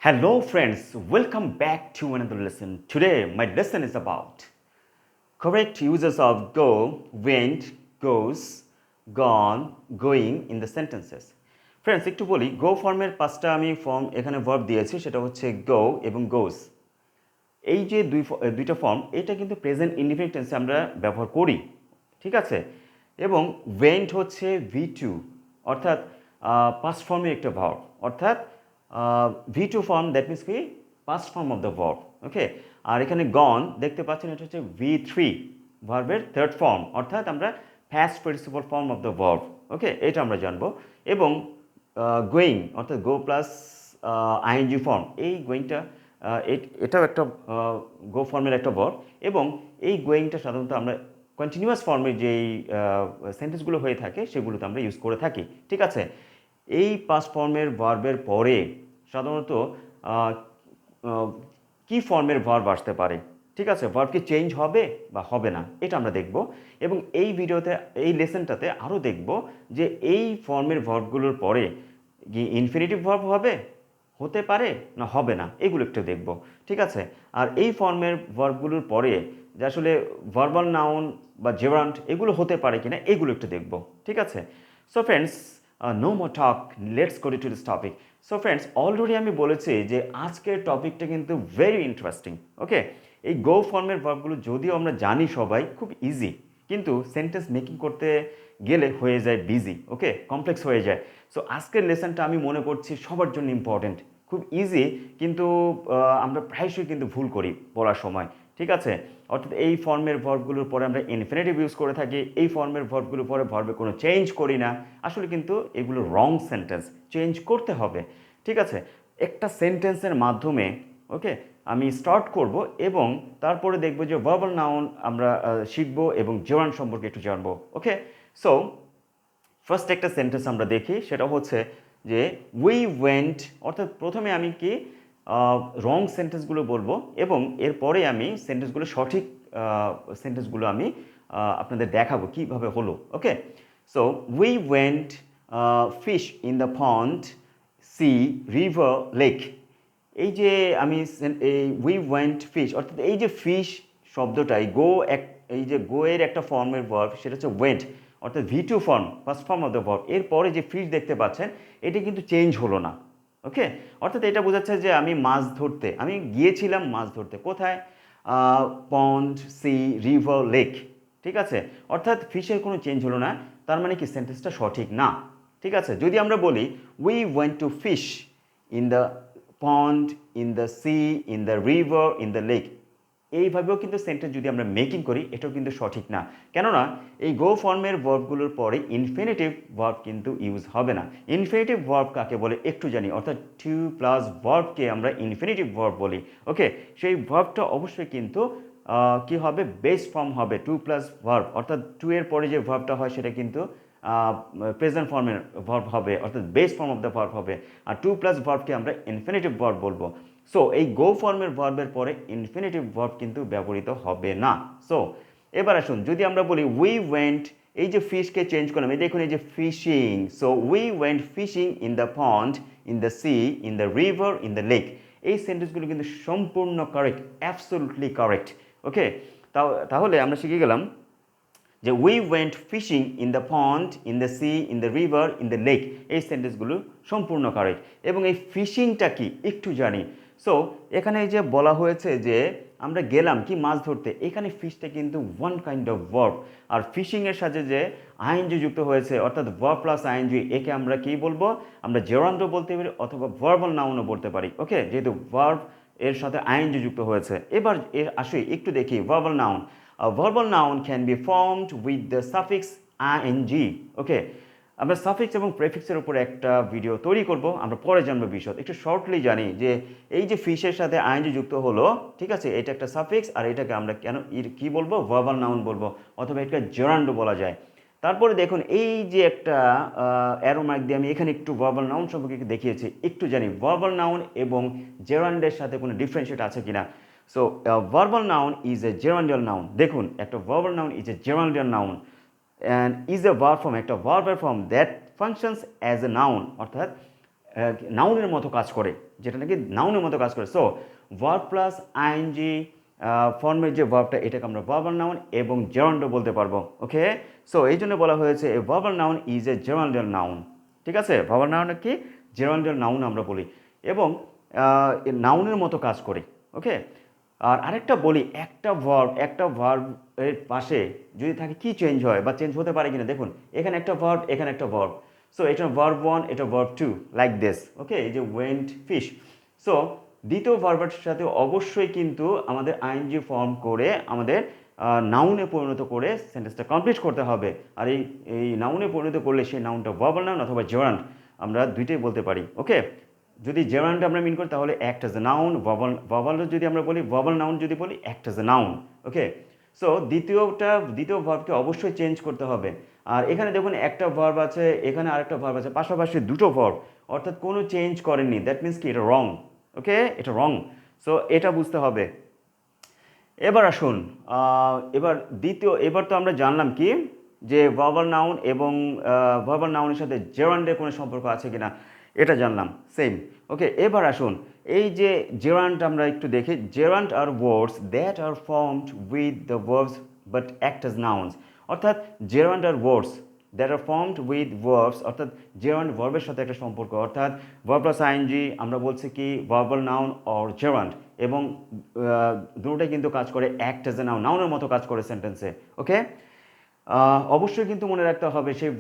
Hello friends, welcome back to another lesson. Today my lesson is about correct uses of go, went, goes, gone, going in the sentences. Friends একটু বলি গো ফর্মের পাঁচটা আমি form এখানে verb দিয়েছি সেটা হচ্ছে গো এবং গোস। এই যে দুইটা ফর্ম এটা কিন্তু প্রেজেন্ট ইনডিফিনিট টেন্সে আমরা ব্যবহার করি, ঠিক আছে। এবং ওয়েন্ট হচ্ছে V2 অর্থাৎ পাস্ট ফর্মের একটা ভার্ব, অর্থাৎ V2 ফর্ম, দ্যাট মিনস কি past form of the verb, okay. আর এখানে গন দেখতে পাচ্ছেন এটা হচ্ছে V3 ভার্বের থার্ড ফর্ম, অর্থাৎ আমরা first participle form of the verb, okay, এটা আমরা জানবো। এবং গোয়িং অর্থাৎ গো প্লাস আইএনজি ফর্ম, এই গোয়িংটা এটাও একটা গো ফর্মের একটা ভার্ব। এবং এই গোয়িংটা সাধারণত আমরা কন্টিনিউয়াস ফর্মের যেই সেন্টেন্সগুলো হয়ে থাকে সেগুলোতে আমরা ইউজ করে থাকি, ঠিক আছে। এই পাস্ট ফর্মের ভার্বের পরে সাধারণত কি ফর্মের ভার্ব আসতে পারে, ঠিক আছে। ভার্ব কি চেঞ্জ হবে বা হবে না এটা আমরা দেখব। এবং এই ভিডিওতে এই লেসনটাতে আরও দেখব যে এই ফর্মের ভার্বগুলোর পরে কি ইনফিনিটিভ ভার্ব হবে, হতে পারে না হবে না, এগুলো একটু দেখব, ঠিক আছে। আর এই ফর্মের ভার্বগুলোর পরে যে আসলে ভার্বাল নাউন বা জেরান্ট এগুলো হতে পারে কিনা এগুলো একটু দেখব, ঠিক আছে। So friends, no more talk, let's go to this topic. So friends, already আমি বলেছি যে আজকের টপিকটা কিন্তু ভেরি ইন্টারেস্টিং, ওকে। এই গো ফর্মের ভার্বগুলো যদিও আমরা জানি সবাই খুব ইজি, কিন্তু সেন্টেন্স মেকিং করতে গেলে হয়ে যায় বিজি, ওকে, কমপ্লেক্স হয়ে যায়। সো আজকের লেসনটা আমি মনে করছি সবার জন্য ইম্পর্টেন্ট, খুব ইজি, কিন্তু আমরা প্রায়শই কিন্তু ভুল করি বলার সময়, ঠিক আছে। অর্থাৎ এই ফর্মের ভার্বগুলোর পরে আমরা ইনফিনিটিভ ইউজ করে থাকি, এই ফর্মের ভার্বগুলোর পরে ভার্বে কোনো চেঞ্জ করি না। আসলে কিন্তু এগুলো রং সেন্টেন্স, চেঞ্জ করতে হবে, ঠিক আছে। একটা সেন্টেন্সের মাধ্যমে, ওকে, আমি স্টার্ট করব এবং তারপরে দেখব যে ভার্বাল নাউন আমরা শিখব এবং জেরান্ড সম্পর্কে একটু জানবো, ওকে। সো ফার্স্ট একটা সেন্টেন্স আমরা দেখি, সেটা হচ্ছে যে উই ওয়েন্ট, অর্থাৎ প্রথমে আমি কি রং সেন্টেন্সগুলো বলবো এবং এরপরে আমি সেন্টেন্সগুলো সঠিক সেন্টেন্সগুলো আমি আপনাদের দেখাবো কীভাবে হলো, okay. So we went fish in the pond, sea, river, lake. এই যে আমি এই উই ওয়েন্ট ফিশ, অর্থাৎ এই যে ফিশ শব্দটাই গো, এই যে গো এর একটা ফর্মের ভার্ব সেটা হচ্ছে ওয়েন্ট, অর্থাৎ V2 form, first form of the verb. এরপরে যে ফিশ দেখতে পাচ্ছেন এটা কিন্তু চেঞ্জ হলো না, ওকে। অর্থাৎ এটা বোঝাচ্ছে যে আমি মাছ ধরতে, আমি গিয়েছিলাম মাছ ধরতে, কোথায়, পন্ড, সি, রিভার, লেক, ঠিক আছে। অর্থাৎ ফিশের কোনো চেঞ্জ হলো না, তার মানে কি সেন্টেন্সটা সঠিক না, ঠিক আছে। যদি আমরা বলি we went to fish in the pond, in the sea, in the river, in the lake, এইভাবেও কিন্তু সেন্টেন্স যদি আমরা মেকিং করি এটাও কিন্তু সঠিক না। কেননা এই গো ফর্মের ভার্বগুলোর পরে ইনফিনিটিভ ভার্ব কিন্তু ইউজ হবে না। ইনফিনিটিভ ভার্ব কাকে বলে একটু জানি, অর্থাৎ টু প্লাস ভার্বকে আমরা ইনফিনিটিভ ভার্ব বলি, ওকে। সেই ভার্বটা অবশ্যই কিন্তু কি হবে, বেস ফর্ম হবে, টু প্লাস ভার্ব, অর্থাৎ টু এর পরে যে ভার্বটা হয় সেটা কিন্তু প্রেজেন্ট ফর্মের ভার্ব হবে, অর্থাৎ base form of the verb হবে। আর টু প্লাস ভার্বকে আমরা ইনফিনিটিভ ভার্ব বলবো। সো এই গো ফর্মের ভার্বের পরে ইনফিনিটিভ ভার্ব কিন্তু ব্যবহৃত হবে না। সো এবার আসুন, যদি আমরা বলি উই ওয়েন্ট, এই যে ফিশকে চেঞ্জ করলাম, এই দেখুন এই যে fishing. So we went fishing in the pond, in the sea, in the river, in the lake. এই সেন্টেন্সগুলো কিন্তু সম্পূর্ণ কারেক্ট, অ্যাবসোলুটলি কারেক্ট, ওকে। তাহলে আমরা শিখে গেলাম যে we went fishing in the pond, in the sea, in the river, in the lake, এই সেন্টেন্সগুলো সম্পূর্ণ কারেক্ট। এবং এই ফিশিংটা কি একটু জানি। সো এখানে যে বলা হয়েছে যে আমরা গেলাম কি মাছ ধরতে, এখানে ফিশটা কিন্তু ওয়ান কাইন্ড অফ ভার্ব। আর ফিশিংয়ের সাথে যে আইএনজি যুক্ত হয়েছে, অর্থাৎ ভার্ব প্লাস আইএনজি, একে আমরা কি বলবো, আমরা জেরান্ডও বলতে পারি অথবা ভার্বাল নাউনও বলতে পারি, ওকে, যেহেতু ভার্ব এর সাথে আইএনজি যুক্ত হয়েছে। এবার এর আসি একটু দেখি verbal noun. A verbal noun can be formed with the suffix ing, ওকে। আমরা সাফিক্স এবং প্রেফিক্সের উপর একটা ভিডিও তৈরি করব, আমরা পরে জানবো বিশদ। একটু শর্টলি জানি যে এই যে ফিশের সাথে আইএনজি যুক্ত হলো, ঠিক আছে, এটা একটা সাফিক্স, আর এটাকে আমরা কেন কি বলবো, ভার্বাল নাউন বলবো, অথবা এটা জেরান্ডও বলা যায়। তারপরে দেখুন এই যে একটা অ্যারো মার্ক দিয়ে আমি এখানে একটু ভার্বাল নাউন সম্পর্কে দেখিয়েছি, একটু জানি ভার্বাল নাউন এবং জেরান্ডের সাথে কোনো ডিফারেন্সিয়েট আছে কিনা। So verbal noun is a gerundial noun. দেখুন একটা verbal noun is a gerundial noun and is a verb form, একটা ভার্বের ফর্ম that functions as a noun, অর্থাৎ নাউনের মতো কাজ করে, যেটা নাকি নাউনের মতো কাজ করে। সো ভার্ব প্লাস আইএনজি ফর্মের যে ভার্বটা, এটাকে আমরা ভার্বাল নাউন এবং জেরান্ডও বলতে পারবো। ওকে, সো এই জন্য বলা হয়েছে a verbal noun is a gerundial noun. ঠিক আছে, ভার্বাল নাউন কি জেরান্ডাল নাউন আমরা বলি, এবং নাউনের মতো কাজ করে। ওকে, আর আরেকটা বলি, একটা ভার্ব এর পাশে যদি থাকে কি চেঞ্জ হয় বা চেঞ্জ হতে পারে কিনা, দেখুন এখানে একটা ভার্ব, এখানে একটা ভার্ব। সো এটা ভার্ব 1, এটা ভার্ব 2, লাইক দিস। ওকে, এই যে ওয়েন্ট ফিশ। সো দ্বিতীয় ভার্বের সাথে অবশ্যই কিন্তু আমাদের আইএনজি ফর্ম করে আমাদের নাউনে পরিণত করে সেন্টেন্সটা কমপ্লিট করতে হবে। আর এই নাউনে পরিণত করলে সেই নাউনটা ভার্বাল নাউন অথবা জেরান্ড, আমরা দুইটাই বলতে পারি। ওকে, যদি জেরান্ড আমরা মিন করি তাহলে act as a noun, verbal যদি আমরা বলি, ভার্বাল নাউন যদি বলি, act as a noun. Okay, so দ্বিতীয় ভার্বকে অবশ্যই চেঞ্জ করতে হবে। আর এখানে দেখুন একটা ভার্ব আছে, এখানে আরেকটা ভার্ব আছে, পাশাপাশি দুটো ভার্ব, অর্থাৎ কোনো চেঞ্জ করেননি। দ্যাট মিনস কি এটা রং। ওকে, এটা রং। সো এটা বুঝতে হবে। এবার আসুন, এবার তো আমরা জানলাম কি যে ভার্বাল নাউন এবং ভার্বাল নাউনের সাথে জেরান্ডের কোনো সম্পর্ক আছে কিনা, এটা জানলাম। সেম। ওকে, এবার আসুন, এই যে জেরান্ড আমরা একটু দেখি। Gerund are words that are formed with the verbs but act as nouns. অর্থাৎ gerund are words that are formed with verbs, অর্থাৎ জেরান্ড ভার্বের সাথে একটা সম্পর্ক, অর্থাৎ ভার্ব প্লাস আইএনজি আমরা বলছি কি ভার্বাল নাউন অর জেরান্ড, এবং দুটোটাই কিন্তু কাজ করে অ্যাক্ট অ্যাজ এ নাউন, নাউনের মতো কাজ করে সেন্টেন্সে। ওকে, অবশ্যই কিন্তু মনে রাখতে হবে সেই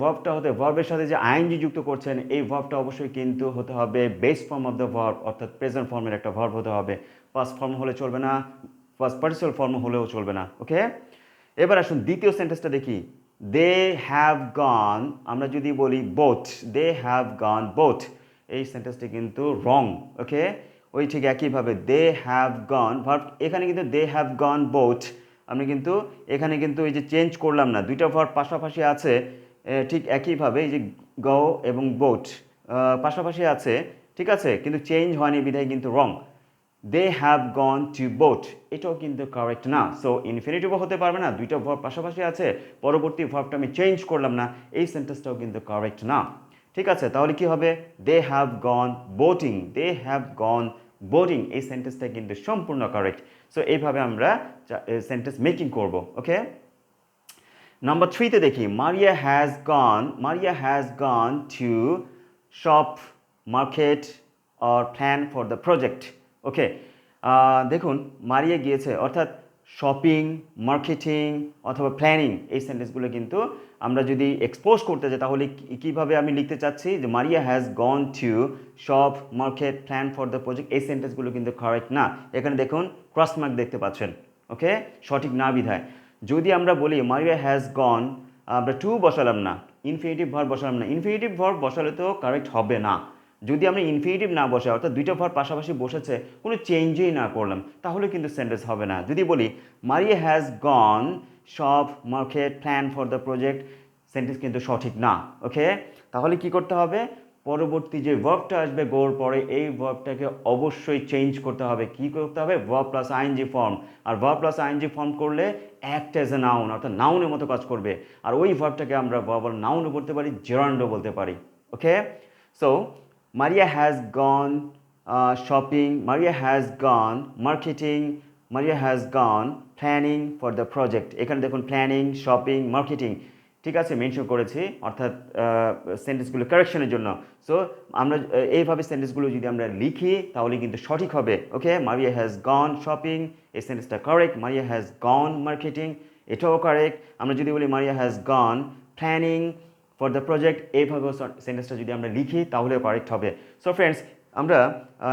ভার্বের সাথে যে আইএনজি যুক্ত করছেন, এই ভার্বটা অবশ্যই কিন্তু হতে হবে base form of the verb, অর্থাৎ প্রেজেন্ট ফর্মের একটা ভার্ব হতে হবে। পাস্ট ফর্ম হলে চলবে না, পাস্ট পার্টিসিপাল ফর্ম হলেও চলবে না। ওকে, এবার আসুন দ্বিতীয় সেন্টেন্সটা দেখি। দে হ্যাভ গন, আমরা যদি বলি both, they have gone both, এই সেন্টেন্সটি কিন্তু রং। ওকে, ওই ঠিক একইভাবে দে হ্যাভ গন ভার্ব, এখানে কিন্তু দে হ্যাভ গন বোথ, আমি কিন্তু এখানে কিন্তু এই যে চেঞ্জ করলাম না, দুইটা ভার্ব পাশাপাশি আছে। ঠিক একইভাবে এই যে গো এবং বোট পাশাপাশি আছে, ঠিক আছে, কিন্তু চেঞ্জ হয়নি বিধায় কিন্তু wrong. They have gone to boat, এটাও কিন্তু কারেক্ট না। সো ইনফিনিটিভও হতে পারবে না, দুইটা ভার্ব পাশাপাশি আছে, পরবর্তী ভার্বটা আমি চেঞ্জ করলাম না, এই সেন্টেন্সটাও কিন্তু কারেক্ট না। ঠিক আছে, তাহলে কি হবে? They have gone boating, they have gone boating, এই সেন্টেন্সটা কিন্তু সম্পূর্ণ কারেক্ট। সো এইভাবে আমরা সেন্টেন্স মেকিং করব। ওকে, নাম্বার 3তে দেখি, Maria has gone to shop, market or plan for the project. Okay, দেখুন মারিয়া গিয়েছে, অর্থাৎ শপিং, মার্কেটিং অথবা প্ল্যানিং, এই সেন্টেন্সগুলো কিন্তু আমরা যদি এক্সপোজ করতে চাই তাহলে কীভাবে আমি লিখতে চাচ্ছি যে মারিয়া has gone to shop, market, plan for the project, এই সেন্টেন্সগুলো কিন্তু কারেক্ট না। এখানে দেখুন ক্রস মার্ক দেখতে পাচ্ছেন। ওকে, সঠিক না বিধায় যদি আমরা বলি মারিয়া হ্যাজ গন, আমরা টু বসালাম না, ইনফিনিটিভ ভার্ব বসালাম না, ইনফিনিটিভ ভার্ব বসালে তো কারেক্ট হবে না। যদি আমরা ইনফিনিটিভ না বসে, অর্থাৎ দুইটা ভার্ব পাশাপাশি বসেছে, কোনো চেঞ্জই না করলাম, তাহলে কিন্তু সেন্টেন্স হবে না। যদি বলি মারিয়া has gone shop, market, plan for the project, sentence কিন্তু সঠিক না। ওকে, তাহলে কি করতে হবে? পরবর্তী যে ভার্বটা আসবে গোর পরে, এই ভার্বটাকে অবশ্যই চেঞ্জ করতে হবে। কি করতে হবে? Verb plus ING form. আর ভার্ব প্লাস আইএনজি ফর্ম করলে অ্যাক্ট অ্যাজ এ নাউন, অর্থাৎ নাউনের মতো কাজ করবে। আর ওই ভার্বটাকে আমরা ভার্বাল নাউনও বলতে পারি, জেরান্ডও বলতে পারি। Okay, so Maria has gone shopping, Maria has gone marketing, Maria has gone planning for the project. এখানে দেখুন প্ল্যানিং, শপিং, মার্কেটিং, ঠিক আছে, মেনশন করেছি, অর্থাৎ সেন্টেন্সগুলো কারেকশনের জন্য। সো আমরা এইভাবে সেন্টেন্সগুলো যদি আমরা লিখি তাহলে কিন্তু সঠিক হবে। ওকে, মারিয়া হ্যাজ গন শপিং, এই সেন্টেন্সটা correct. Maria has gone marketing, এটাও কারেক্ট। আমরা যদি বলি মারিয়া has gone planning for the project, এইভাবে সেন্টেন্সটা যদি আমরা লিখি তাহলেও কারেক্ট হবে। সো ফ্রেন্ডস, আমরা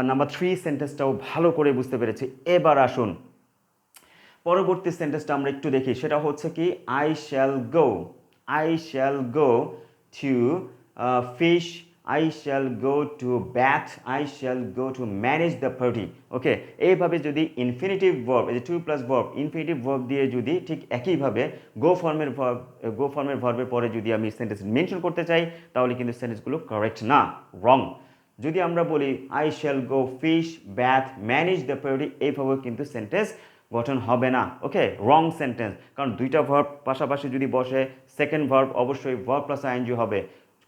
নাম্বার 3 সেন্টেন্সটাও ভালো করে বুঝতে পেরেছি। এবার আসুন পরবর্তী সেন্টেন্সটা আমরা একটু দেখি, সেটা হচ্ছে কি I shall go, I shall go to fish, I shall go to bath, I shall go to manage the party. ওকে, এইভাবে যদি ইনফিনিটিভ ভার্ব, এই যে 2 প্লাস ভার্ব, ইনফিনিটিভ ভার্ব দিয়ে যদি ঠিক একইভাবে গো ফর্মের ভার্বের পরে যদি আমি সেন্টেন্স মেনশন করতে চাই তাহলে কিন্তু সেন্টেন্সগুলো কারেক্ট না, রং। যদি আমরা বলি I shall go fish, ব্যাথ, manage the party, এইভাবে কিন্তু সেন্টেন্স গঠন হবে না। ওকে, রং সেন্টেন্স, কারণ দুইটা ভার্ব পাশাপাশি যদি বসে, সেকেন্ড ভার্ব অবশ্যই ভার্ব প্লাস আইএনজি হবে।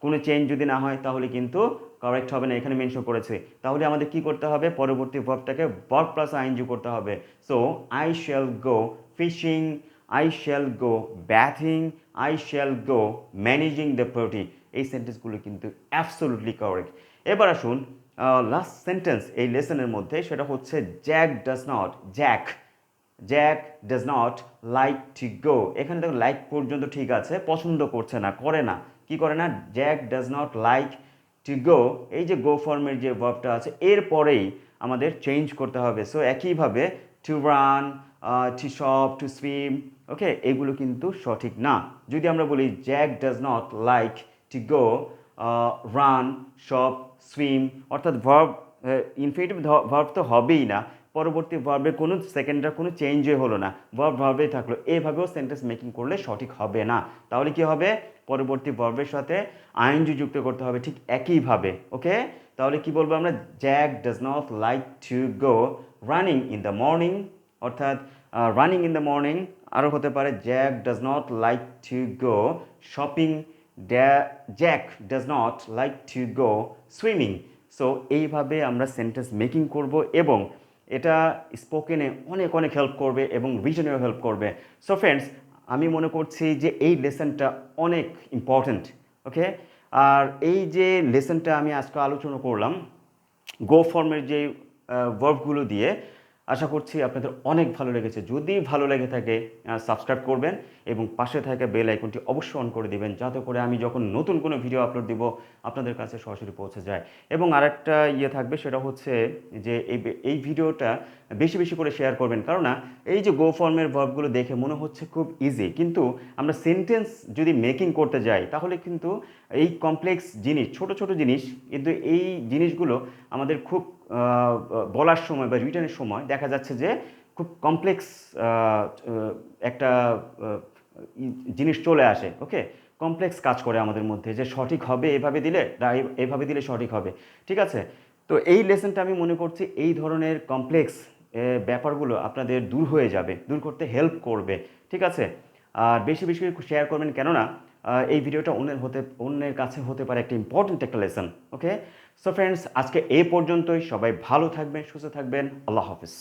কোনো চেঞ্জ যদি না হয় তাহলে কিন্তু কারেক্ট হবে না, এখানে মেনশন করেছে। তাহলে আমাদের কি করতে হবে, পরবর্তী ভার্বটাকে ভার্ব প্লাস আইএনজি করতে হবে। So I shall go fishing, I shall go bathing, I shall go managing the party. এই সেন্টেন্সগুলো কিন্তু অ্যাবসোলুটলি কারেক্ট। এবার আসুন লাস্ট সেন্টেন্স এই লেসনের মধ্যে, সেটা হচ্ছে Jack does not, Jack does not like to গো। এখানে দেখো লাইক পর্যন্ত ঠিক আছে, পছন্দ করছে না, করে না, কি করে না, Jack does not like to গো। এই যে গো ফর্মের যে ভার্বটা আছে এরপরেই আমাদের চেঞ্জ করতে হবে। সো একইভাবে to run, to shop, to swim, okay, এগুলো কিন্তু সঠিক না। যদি আমরা বলি Jack does not like to go run, shop, swim, অর্থাৎ ভার্ব ইনফিনিটিভ ভার্ব তো হবেই না, পরবর্তী ভার্বে কোনো সেকেন্ডার কোনো চেঞ্জই হলো না, ভার্বেই থাকলো, এভাবেও সেন্টেন্স মেকিং করলে সঠিক হবে না। তাহলে কি হবে, পরবর্তী ভার্বের সাথে আইএনজি যুক্ত করতে হবে ঠিক একইভাবে। ওকে, তাহলে কি বলবো আমরা, Jack does not like to go running in the morning, অর্থাৎ রানিং ইন দ্য মর্নিং। আরও হতে পারে Jack does not like to go shopping, Jack does not like to go swimming. So এইভাবে আমরা সেন্টেন্স মেকিং করব এবং এটা স্পোকেনে অনেক অনেক হেল্প করবে এবং রিজনেও হেল্প করবে। সো ফ্রেন্ডস, আমি মনে করছি যে এই লেসনটা অনেক ইম্পর্ট্যান্ট। ওকে, আর এই যে লেসনটা আমি আজকে আলোচনা করলাম গো ফর্মের যে ভার্বগুলো দিয়ে, আশা করছি আপনাদের অনেক ভালো লেগেছে। যদি ভালো লেগে থাকে সাবস্ক্রাইব করবেন এবং পাশে থাকা বেল আইকনটি অবশ্যই অন করে দিবেন, যাতে করে আমি যখন নতুন কোনো ভিডিও আপলোড দিব আপনাদের কাছে সরাসরি পৌঁছে যায়। এবং আরেকটা থাকবে, সেটা হচ্ছে যে এই ভিডিওটা বেশি বেশি করে শেয়ার করবেন, কারণ এই যে গো ফর্মের ভার্বগুলো দেখে মনে হচ্ছে খুব ইজি, কিন্তু আমরা সেন্টেন্স যদি মেকিং করতে যাই তাহলে কিন্তু এই কমপ্লেক্স জিনিস, ছোট ছোট জিনিস, কিন্তু এই জিনিসগুলো আমাদের খুব বলার সময় বা রিটার্নের সময় দেখা যাচ্ছে যে খুব কমপ্লেক্স একটা জিনিস চলে আসে। ওকে, কমপ্লেক্স কাজ করে আমাদের মধ্যে, যে সঠিক হবে এভাবে দিলে, এভাবে দিলে সঠিক হবে। ঠিক আছে, তো এই লেসনটা আমি মনে করছি এই ধরনের কমপ্লেক্স ব্যাপারগুলো আপনাদের দূর হয়ে যাবে, দূর করতে হেল্প করবে। ঠিক আছে, আর বেশি বেশি শেয়ার করবেন, কেননা এই ভিডিওটা অন্যের কাছে হতে পারে একটা ইম্পর্টেন্ট একটা লেসন। ওকে, সো ফ্রেন্ডস, আজকে এই পর্যন্তই। সবাই ভালো থাকবেন, সুস্থ থাকবেন। আল্লাহ হাফিজ।